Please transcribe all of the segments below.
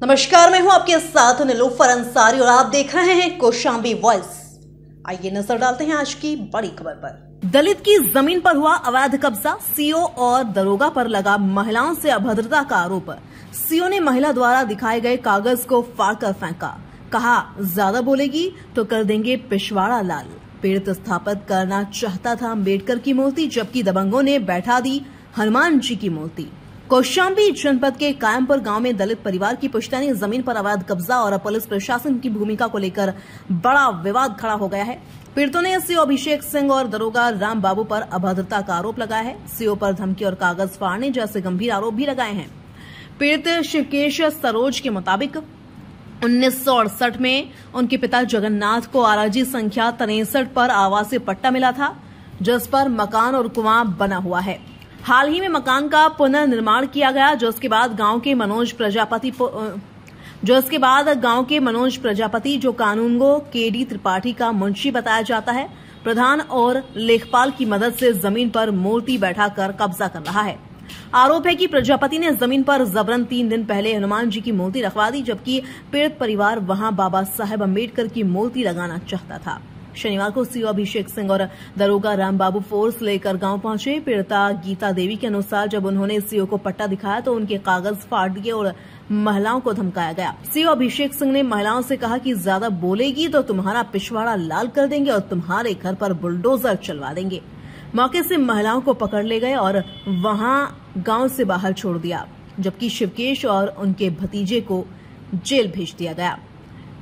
नमस्कार, मैं हूं आपके साथ नीलोफर अंसारी और आप देख रहे हैं कौशांबी वॉइस। आइए नजर डालते हैं आज की बड़ी खबर पर। दलित की जमीन पर हुआ अवैध कब्जा, सीओ और दरोगा पर लगा महिलाओं से अभद्रता का आरोप। सीओ ने महिला द्वारा दिखाए गए कागज को फाड़कर फेंका, कहा ज्यादा बोलेगी तो कर देंगे पिछवाड़ा लाल। पीड़ित स्थापित करना चाहता था अम्बेडकर की मूर्ति, जबकि दबंगों ने बैठा दी हनुमान जी की मूर्ति। कौशांबी जनपद के कायमपुर गांव में दलित परिवार की पुश्तैनी जमीन पर अवैध कब्जा और पुलिस प्रशासन की भूमिका को लेकर बड़ा विवाद खड़ा हो गया है। पीड़ितों ने सीओ अभिषेक सिंह और दरोगा राम बाबू पर अभद्रता का आरोप लगाया है। सीओ पर धमकी और कागज फाड़ने जैसे गंभीर आरोप भी लगाए हैं। पीड़ित शिवकेश सरोज के मुताबिक 1968 में उनके पिता जगन्नाथ को आरजी संख्या 63 पर आवासीय पट्टा मिला था, जिस पर मकान और कुआं बना हुआ है। हाल ही में मकान का पुनर्निर्माण किया गया, जो इसके बाद गांव के मनोज प्रजापति जो कानूनगो केडी त्रिपाठी का मुंशी बताया जाता है, प्रधान और लेखपाल की मदद से जमीन पर मूर्ति बैठाकर कब्जा कर रहा है। आरोप है कि प्रजापति ने जमीन पर जबरन 3 दिन पहले हनुमान जी की मूर्ति रखवा दी, जबकि पीड़ित परिवार वहां बाबा साहेब अम्बेडकर की मूर्ति लगाना चाहता था। शनिवार को सीओ अभिषेक सिंह और दरोगा राम बाबू फोर्स लेकर गांव पहुंचे। पीड़िता गीता देवी के अनुसार जब उन्होंने सीओ को पट्टा दिखाया तो उनके कागज फाड़ दिए और महिलाओं को धमकाया गया। सीओ अभिषेक सिंह ने महिलाओं से कहा कि ज्यादा बोलेगी तो तुम्हारा पिछवाड़ा लाल कर देंगे और तुम्हारे घर पर बुलडोजर चलवा देंगे। मौके से महिलाओं को पकड़ ले गए और वहां गांव से बाहर छोड़ दिया, जबकि शिवकेश और उनके भतीजे को जेल भेज दिया गया।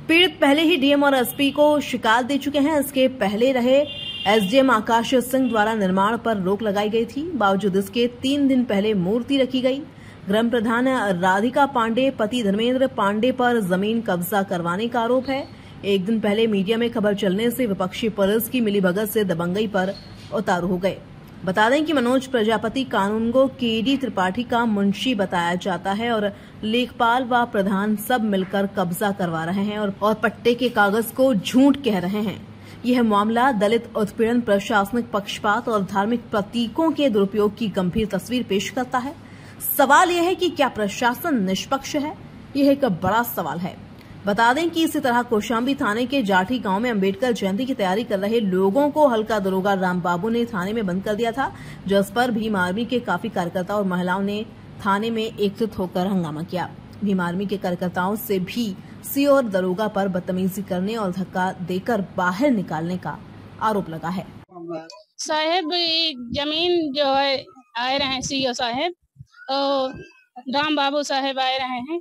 पीड़ित पहले ही डीएम और एसपी को शिकायत दे चुके हैं। इसके पहले रहे एसडीएम आकाश सिंह द्वारा निर्माण पर रोक लगाई गई थी, बावजूद इसके 3 दिन पहले मूर्ति रखी गई। ग्राम प्रधान राधिका पांडे पति धर्मेंद्र पांडे पर जमीन कब्जा करवाने का आरोप है। एक दिन पहले मीडिया में खबर चलने से विपक्षी पुलिस की मिलीभगत से दबंगई पर उतारू हो गए। बता दें कि मनोज प्रजापति कानूनगो केडी त्रिपाठी का मुंशी बताया जाता है और लेखपाल व प्रधान सब मिलकर कब्जा करवा रहे हैं और पट्टे के कागज को झूठ कह रहे हैं। यह मामला दलित उत्पीड़न, प्रशासनिक पक्षपात और धार्मिक प्रतीकों के दुरुपयोग की गंभीर तस्वीर पेश करता है। सवाल यह है कि क्या प्रशासन निष्पक्ष है? यह एक बड़ा सवाल है। बता दें कि इसी तरह कौशांबी थाने के जाठी गांव में अम्बेडकर जयंती की तैयारी कर रहे लोगों को हल्का दरोगा राम बाबू ने थाने में बंद कर दिया था, जिस पर भीम आर्मी के काफी कार्यकर्ता और महिलाओं ने थाने में एकत्रित होकर हंगामा किया। भीम आर्मी के कार्यकर्ताओं से भी सीओ और दरोगा पर बदतमीजी करने और धक्का देकर बाहर निकालने का आरोप लगा है। साहेब जमीन जो है आए रहे हैं, सीओ साहेब और राम बाबू साहेब आए रहे हैं,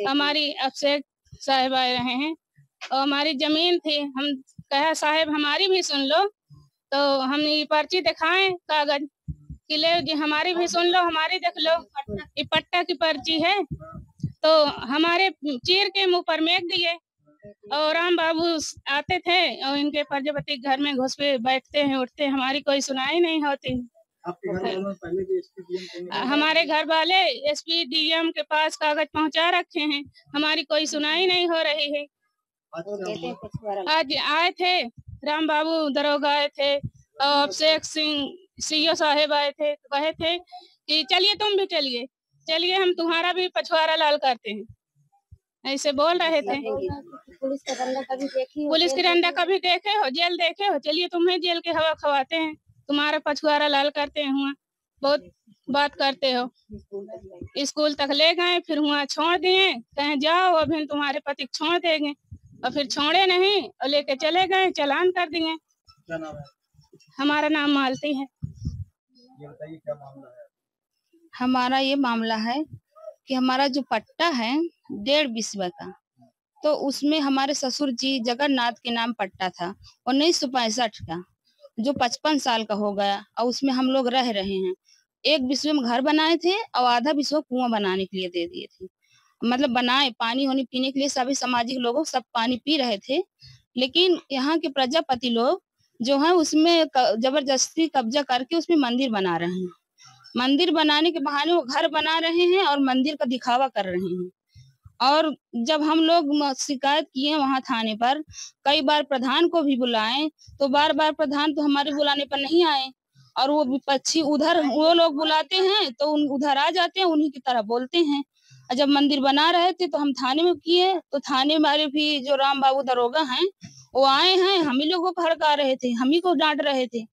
हमारी अभिषेक साहेब आए रहे हैं और हमारी जमीन थी। हम कहा साहेब हमारी भी सुन लो, तो हम ये पर्ची दिखाएं कागज कि ले जी हमारी भी सुन लो, हमारी देख लो, ये पट्टा की पर्ची है। तो हमारे चीर के मुंह पर मेघ दिए और राम बाबू आते थे और इनके प्रजापति घर में घुस पे बैठते हैं, उठते, हमारी कोई सुनाई नहीं होती। हमारे घर वाले एसपी डीएम के पास कागज पहुंचा रखे हैं, हमारी कोई सुनाई नहीं हो रही है। आज आए थे राम बाबू दरोगा आए थे और अभिषेक सिंह सीओ साहेब आए थे, कहे थे कि चलिए तुम भी चलिए, चलिए हम तुम्हारा भी पछवाड़ा लाल करते हैं, ऐसे बोल रहे थे। पुलिस की डंडा कभी देखे हो, जेल देखे हो, चलिए तुम्हें जेल के हवा खवाते हैं, तुम्हारा पछवाड़ा लाल करते हैं। हुआ बहुत बात करते हो। स्कूल तक ले गए, फिर हुआ छोड़ दिए, कहें जाओ अभी तुम्हारे पति छोड़ देंगे, और फिर छोड़े नहीं और लेके चले गए, चालान कर दिए। क्या नाम है? हमारा नाम मालती है। ये बताइए क्या मामला है? हमारा ये मामला है कि हमारा जो पट्टा है 1.5 बिस्वा का, तो उसमें हमारे ससुर जी जगन्नाथ के नाम पट्टा था 1965 का, जो 55 साल का हो गया और उसमें हम लोग रह रहे हैं। 1 बिस्वे में घर बनाए थे और आधा बिस्वा कुआं बनाने के लिए दे दिए थे। मतलब बनाए पानी होने पीने के लिए, सभी सामाजिक लोगों सब पानी पी रहे थे, लेकिन यहाँ के प्रजापति लोग जो है उसमें जबरदस्ती कब्जा करके उसमें मंदिर बना रहे हैं। मंदिर बनाने के बहाने वो घर बना रहे हैं और मंदिर का दिखावा कर रहे हैं। और जब हम लोग शिकायत किए वहां थाने पर, कई बार प्रधान को भी बुलाए, तो बार बार प्रधान तो हमारे बुलाने पर नहीं आए और वो विपक्षी उधर वो लोग बुलाते हैं तो उधर आ जाते हैं, उन्हीं की तरह बोलते हैं। और जब मंदिर बना रहे थे तो हम थाने में किए, तो थाने वाले भी जो राम बाबू दरोगा हैं वो आए हैं, हम ही लोगों को हड़का रहे थे, हम ही को डांट रहे थे।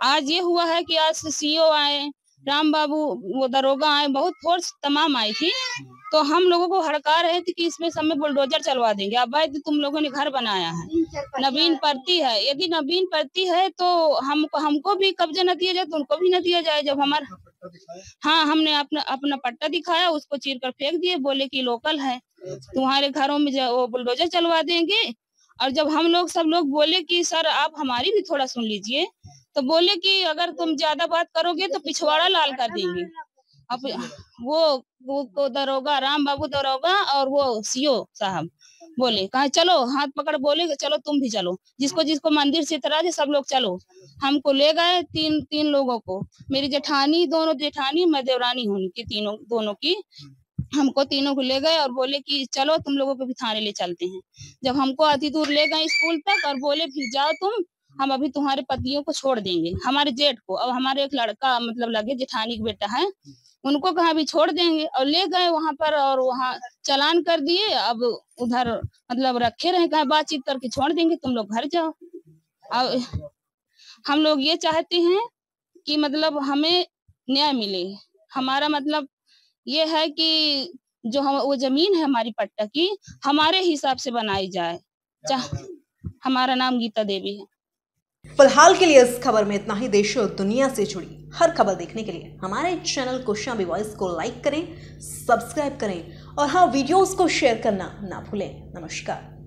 आज ये हुआ है कि आज सीओ आए, राम बाबू वो दरोगा आए, बहुत फोर्स तमाम आई थी, तो हम लोगों को हड़का रहे थे कि इसमें सब में बुलडोजर चलवा देंगे। अब भाई तुम लोगों ने घर बनाया है, नवीन परती है, यदि नवीन परती है तो हमको भी कब्जा न दिया जाए तो उनको भी न दिया जाए। जब हमारा हाँ, हमने अपना पट्टा दिखाया, उसको चीर कर फेंक दिए, बोले कि लोकल है, तुम्हारे घरों में वो बुलडोजर चलवा देंगे। और जब हम लोग सब लोग बोले कि सर आप हमारी भी थोड़ा सुन लीजिए, तो बोले कि अगर तुम ज्यादा बात करोगे तो पिछवाड़ा लाल कर देंगे। अब वो दरोगा राम बाबू दरोगा और वो सीओ साहब बोले कहा चलो, हाथ पकड़ बोले चलो तुम भी चलो, जिसको जिसको मंदिर से इतराज है सब लोग चलो। हमको ले गए तीन लोगों को, मेरी जेठानी, दोनों जेठानी, मैं देवरानी हूँ की, दोनों की, हमको तीनों को ले गए और बोले कि चलो तुम लोगों को भी थाने ले चलते हैं। जब हमको आधी दूर ले गए स्कूल तक और बोले फिर जाओ तुम, हम अभी तुम्हारे पतियों को छोड़ देंगे, हमारे जेठ को, अब हमारे एक लड़का मतलब लगे जेठानी का बेटा है, उनको कहा भी छोड़ देंगे। और ले गए वहां पर और वहां चालान कर दिए। अब उधर मतलब रखे रहे, कहा बातचीत करके छोड़ देंगे, तुम लोग घर जाओ। अब हम लोग ये चाहते हैं कि मतलब हमें न्याय मिले। हमारा मतलब ये है कि जो वो जमीन है हमारी पट्टा की, हमारे हिसाब से बनाई जाए। हमारा नाम गीता देवी है। फिलहाल के लिए इस खबर में इतना ही। देश और दुनिया से जुड़ी हर खबर देखने के लिए हमारे चैनल कौशाम्बी वॉइस को लाइक करें, सब्सक्राइब करें और हाँ, वीडियोस को शेयर करना ना भूलें। नमस्कार।